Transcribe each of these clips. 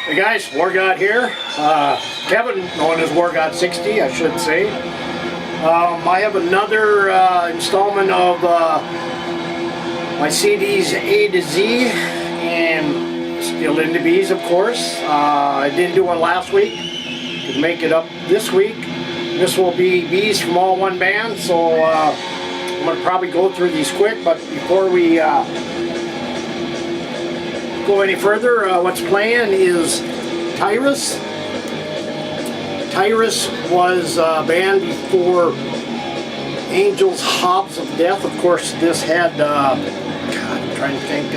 Hey guys, War God here. Kevin, known as War God 60, I should say. I have another installment of my CDs A to Z, and still into B's, of course. I didn't do one last week. Could make it up this week. This will be B's from all one band, so I'm going to probably go through these quick, but before we go any further, what's playing is Tyrus. Tyrus was a band before Angels Hobbs of Death. Of course, this had, God, I'm trying to think,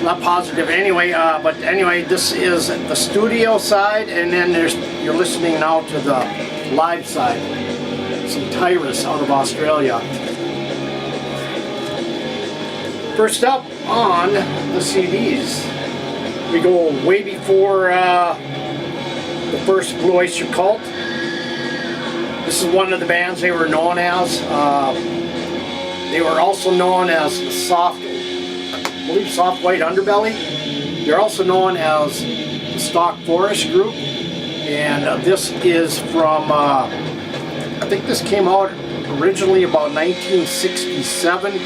not positive anyway, but anyway, this is the studio side, and then you're listening now to the live side. Some Tyrus out of Australia. First up on the CDs, we go way before the first Blue Oyster Cult. This is one of the bands they were known as. They were also known as the Soft White Underbelly. They're also known as the Stock Forest Group. And this is from, I think this came out originally about 1967.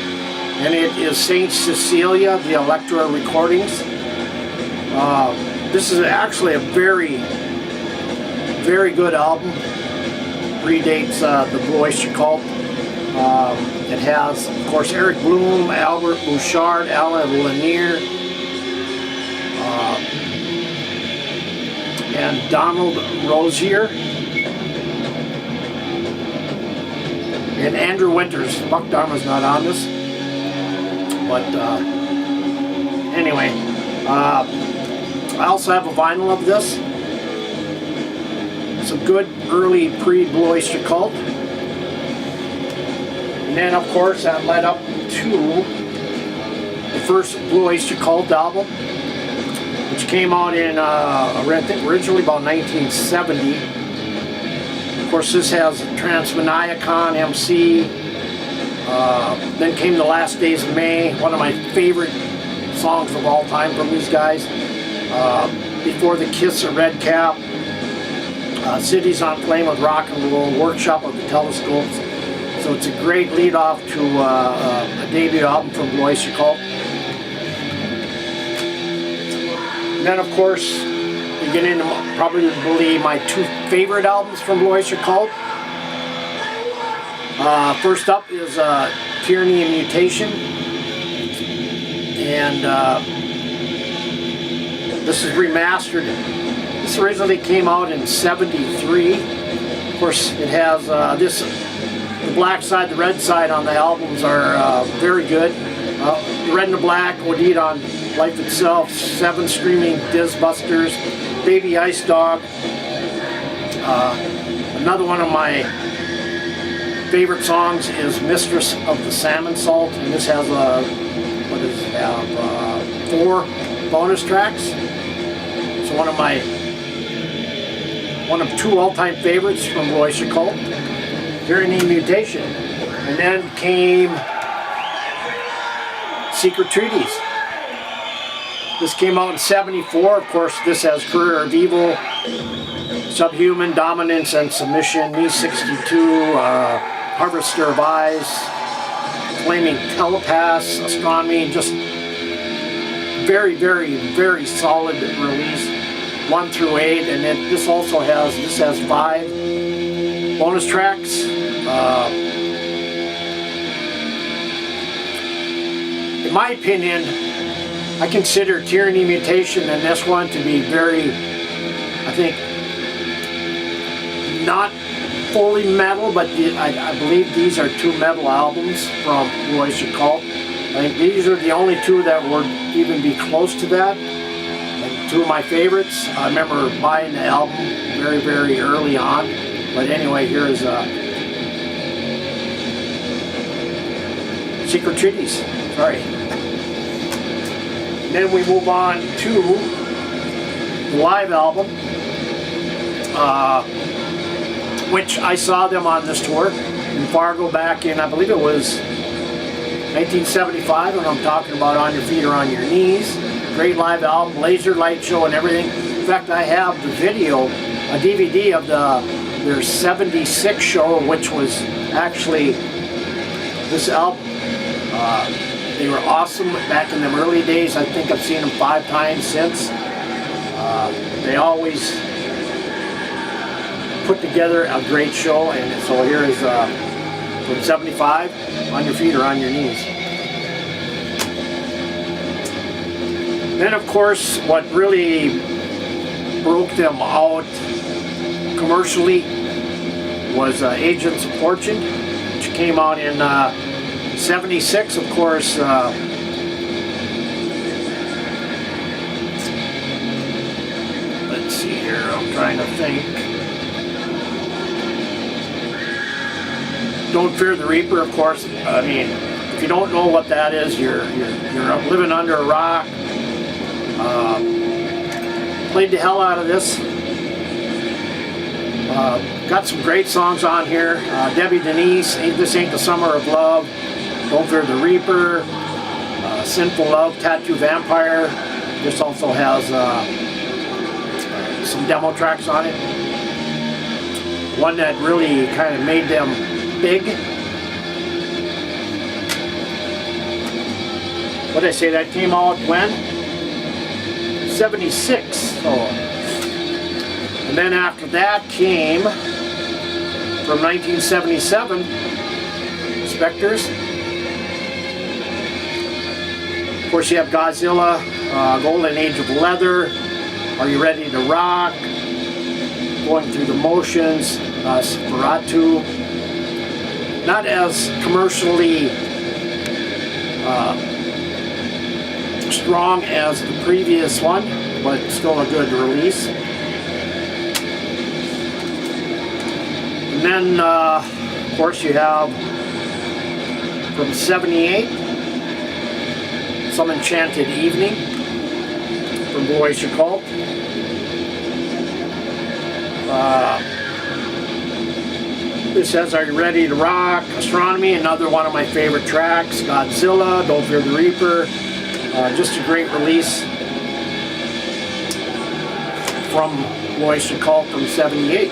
And it is Saint Cecilia, the Elektra Recordings. This is actually a very, very good album. Predates the Blue Oyster Cult. It has, of course, Eric Bloom, Albert Bouchard, Alan Lanier, and Donald Rozier, and Andrew Winters. Buck Dharma's not on this. But anyway, I also have a vinyl of this. Some good early pre-Blue Oyster Cult. And then, of course, that led up to the first Blue Oyster Cult album, which came out in, I think, originally about 1970. Of course, this has Transmaniacon, MC. Then came The Last Days of May, one of my favorite songs of all time from these guys. Before the Kiss of Red Cap, Cities on Flame with Rock and Roll, Workshop of the Telescopes. So it's a great lead off to a debut album from Blue Oyster Cult. And then, of course, we get into probably my two favorite albums from Blue Oyster Cult. First up is Tyranny and Mutation, and this is remastered. This originally came out in '73. Of course, it has the black side, the red side on the albums are very good. The Red and the Black, OD'd on Life Itself, Seven Screaming Dizbusters, Baby Ice Dog. Another one of my favorite songs is Mistress of the Salmon Salt, and this has what does it have? 4 bonus tracks. So one of 2 all-time favorites from Blue Oyster Cult, Tyranny and Mutation. And then came Secret Treaties. This came out in '74. Of course, this has Career of Evil, Subhuman, Dominance and Submission, Me 62, Harvester of Eyes, Flaming Telepaths, Astronomy. Just very, very, very solid release, 1 through 8, and then this also has 5 bonus tracks. In my opinion, I consider Tyranny, Mutation and this one to be very, I think, not fully metal, but I believe these are 2 metal albums from Blue Oyster Cult. I think these are the only 2 that would even be close to that. And 2 of my favorites. I remember buying the album very, very early on. But anyway, here is Secret Treaties. Sorry. Then we move on to the live album, which I saw them on this tour in Fargo back in, I believe it was 1975, and I'm talking about On Your Feet or On Your Knees. Great live album, laser light show and everything. In fact, I have the video, a DVD of their 76 show, which was actually this album. They were awesome back in them early days. I think I've seen them 5 times since. They always put together a great show, and so here is from 75, On Your Feet or On Your Knees. Then of course, what really broke them out commercially was Agents of Fortune, which came out in 76, of course. Let's see here, I'm trying to think. Don't Fear the Reaper, of course. I mean, if you don't know what that is, you're living under a rock. Played the hell out of this. Got some great songs on here. Debbie Denise, This Ain't the Summer of Love, Don't Fear the Reaper, Sinful Love, Tattoo Vampire. This also has some demo tracks on it. One that really kind of made them big. What did I say, that came out when? 76. So, and then after that came, from 1977, Spectres. Of course, you have Godzilla, Golden Age of Leather, Are You Ready to Rock, Going Through the Motions, Nosferatu. Not as commercially strong as the previous one, but still a good release. And then, of course, you have from 78, Some Enchanted Evening from Boys Occult. This says, Are You Ready to Rock? Astronomy, another one of my favorite tracks. Godzilla, Don't Fear the Reaper. Just a great release from Boys Occult from 78.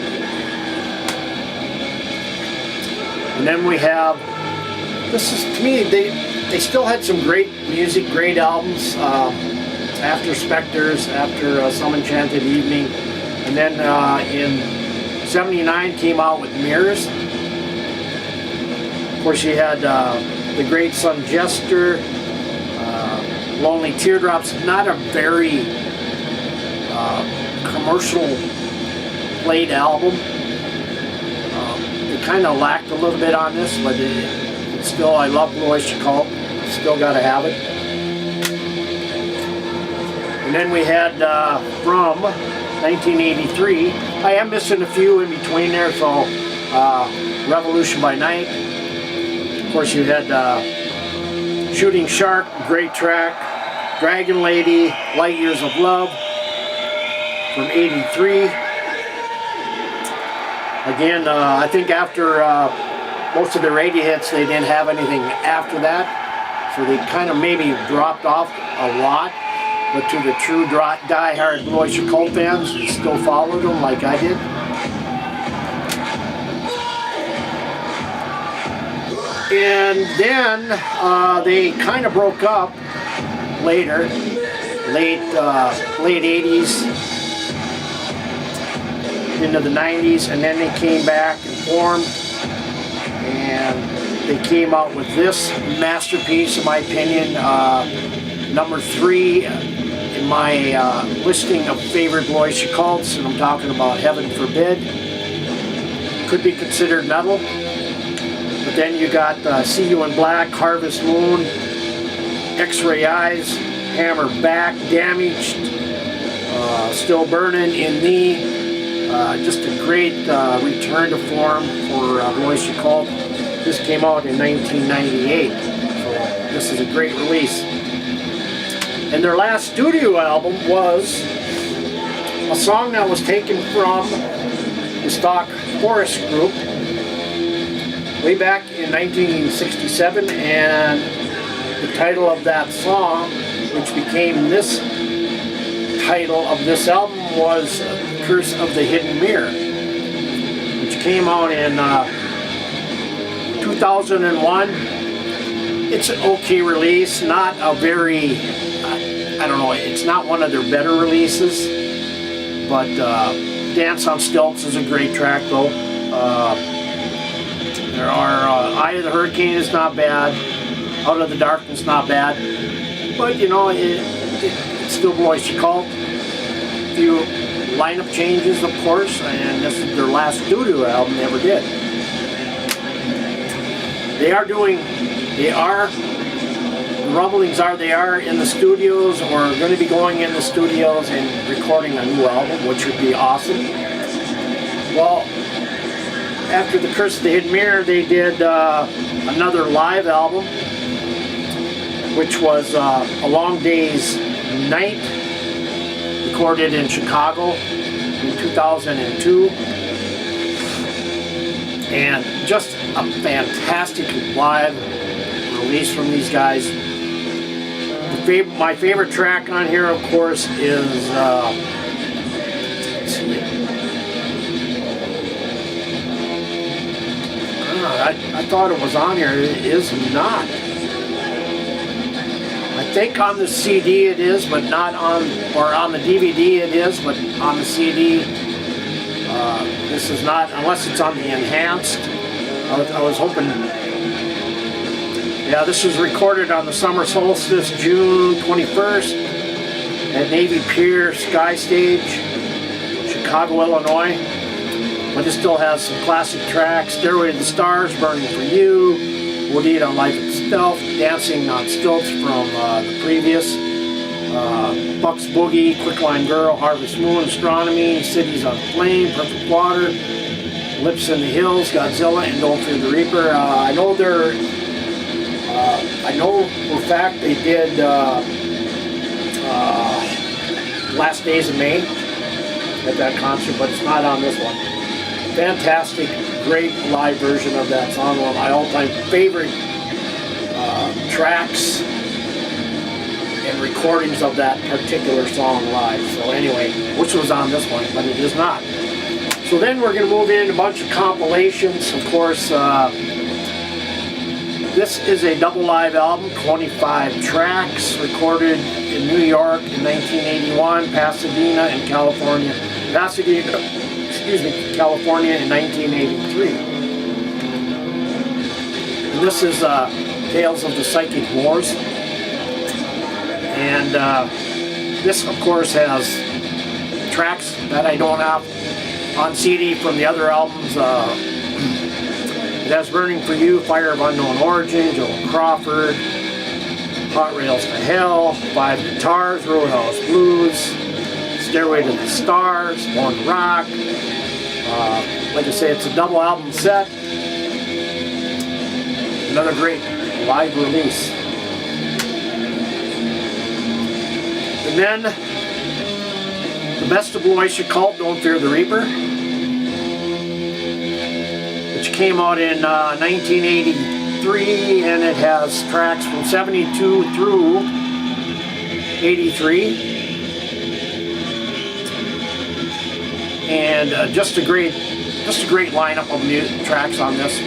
And then we have, this is, to me, they still had some great music, great albums after Spectres, after Some Enchanted Evening. And then in 79 came out with Mirrors. Of course, you had The Great Sun Jester, Lonely Teardrops, not a very commercial played album. It kind of lacked a little bit on this, but it's still, I love Boys Occult. Still got to have it. And then we had from 1983, I am missing a few in between there, so Revolution by Night. Of course, you had Shooting Shark, great track. Dragon Lady, Light Years of Love from 83. Again, I think after most of their radio hits, they didn't have anything after that. So they kind of maybe dropped off a lot. But to the true die-hard Boys Occult fans, they still followed them like I did. And then they kind of broke up later, late 80s into the 90s, and then they came back and formed, and they came out with this masterpiece, in my opinion, number 3 in my listing of favorite Boys Occults, and I'm talking about Heaven Forbid. Could be considered metal. But then you got See You in Black, Harvest Moon, X-Ray Eyes, Hammer Back, Damaged, Still Burning, In Thee. Just a great return to form for Boys Occult. This came out in 1998, so this is a great release. And their last studio album was a song that was taken from the Stock Forest Group way back in 1967, and the title of that song, which became this title of this album, was Curse of the Hidden Mirror, which came out in 2001. It's an okay release, not a very, I don't know, it's not one of their better releases, but Dance on Stilts is a great track though. There are Eye of the Hurricane is not bad, Out of the Darkness not bad, but you know, it's still Boys to Cult. A few lineup changes, of course, and this is their last studio album they ever did. The rumblings are they are in the studios or going to be going in the studios and recording a new album, which would be awesome. Well, after the Curse of the Hidden Mirror, they did another live album, which was A Long Day's Night, recorded in Chicago in 2002. And just a fantastic live release from these guys. My favorite track on here, of course, is I thought it was on here. It is not. I think on the CD it is, but not on, or on the DVD it is, but on the CD this is not, unless it's on the enhanced. I was hoping. Yeah, this was recorded on the summer solstice, June 21st, at Navy Pier Sky Stage, Chicago, Illinois. But it still has some classic tracks: Stairway to the Stars, Burning for You, Woodita Life Itself, Dancing on Stilts from the previous, Buck's Boogie, Quicklime Girl, Harvest Moon, Astronomy, Cities on Flame, Perfect Water, Lips in the Hills, Godzilla, and Don't Fear the Reaper. I know they're, I know for a fact they did Last Days of May at that concert, but it's not on this one. Fantastic, great live version of that song. One of my all-time favorite tracks and recordings of that particular song live. So anyway, which was on this one, but it is not. So then we're going to move into a bunch of compilations. Of course, this is a double live album, 25 tracks, recorded in New York in 1981, Pasadena in California. California in 1983. And this is Tales of the Psychic Wars. And this, of course, has tracks that I don't have on CD from the other albums. It has Burning for You, Fire of Unknown Origin, Joel Crawford, Hot Rails to Hell, 5 Guitars, Roadhouse Blues, Stairway to the Stars, Born to Rock. Like I say, it's a double album set. Another great live release. And then, the Best of Boys Cult, Don't Fear the Reaper, which came out in 1983, and it has tracks from 72 through 83. And just a great lineup of tracks on this.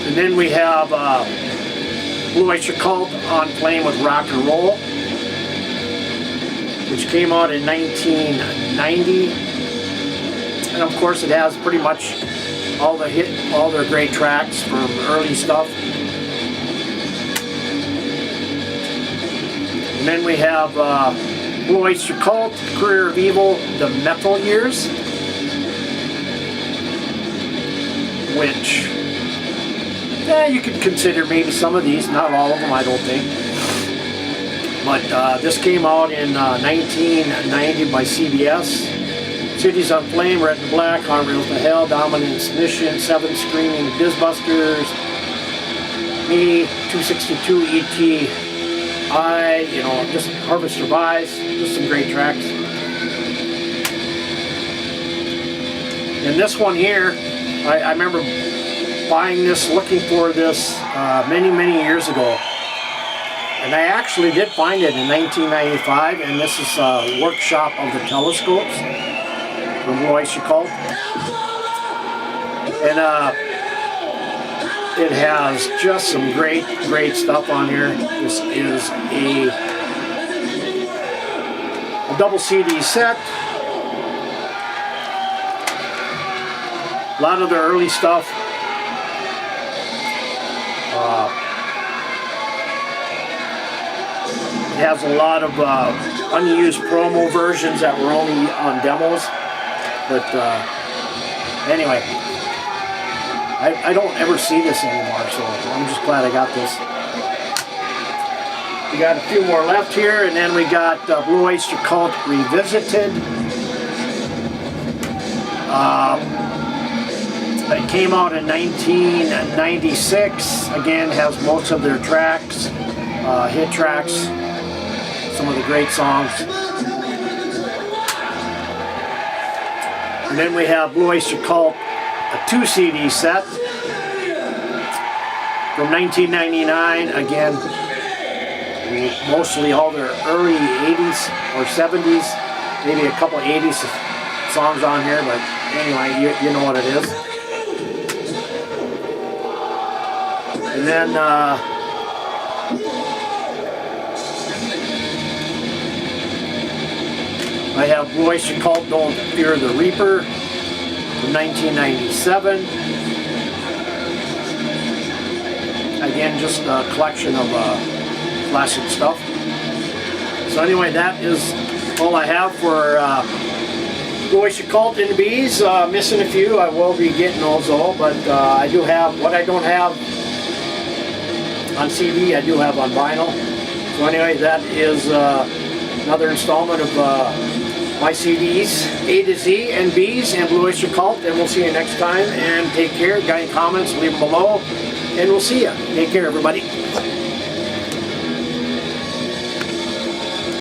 And then we have Blue Oyster Cult on Flame with Rock and Roll, which came out in 1990. And of course, it has pretty much all their great tracks from early stuff. And then we have Blue Oyster Cult, Career of Evil, The Metal Years, which you could consider maybe some of these, not all of them, I don't think. But this came out in 1990 by CBS. Cities on Flame, Red and Black, Hot Rails to Hell, Dominance Mission, 7 Screaming Bizbusters, Me, 262 E.T. Just Harvest Survives, just some great tracks. And this one here, I remember buying this, looking for this many years ago. And I actually did find it in 1995, and this is a Workshop of the Telescopes from Blue Oyster Cult. And it has just some great stuff on here. This is a double CD set. A lot of the early stuff. It has a lot of unused promo versions that were only on demos. But anyway, I don't ever see this anymore, so I'm just glad I got this. We got a few more left here, and then we got Blue Oyster Cult Revisited. It came out in 1996. Again, has most of their tracks, hit tracks, some of the great songs. And then we have Blue Oyster Cult, a 2 CD set from 1999. Again, mostly all their early 80s or 70s, maybe a couple 80s songs on here, but anyway, you know what it is. And then I have Blue Oyster Cult, Don't Fear the Reaper from 1997. Again, just a collection of classic stuff. So anyway, that is all I have for Blue Oyster Cult and the Bees. Missing a few. I will be getting those all, but I do have what I don't have on CD. I do have on vinyl. So anyway, that is another installment of my CDs, A to Z and Bees and Blue Oyster Cult, and we'll see you next time. And take care. Got any comments? Leave them below, and we'll see you. Take care, everybody.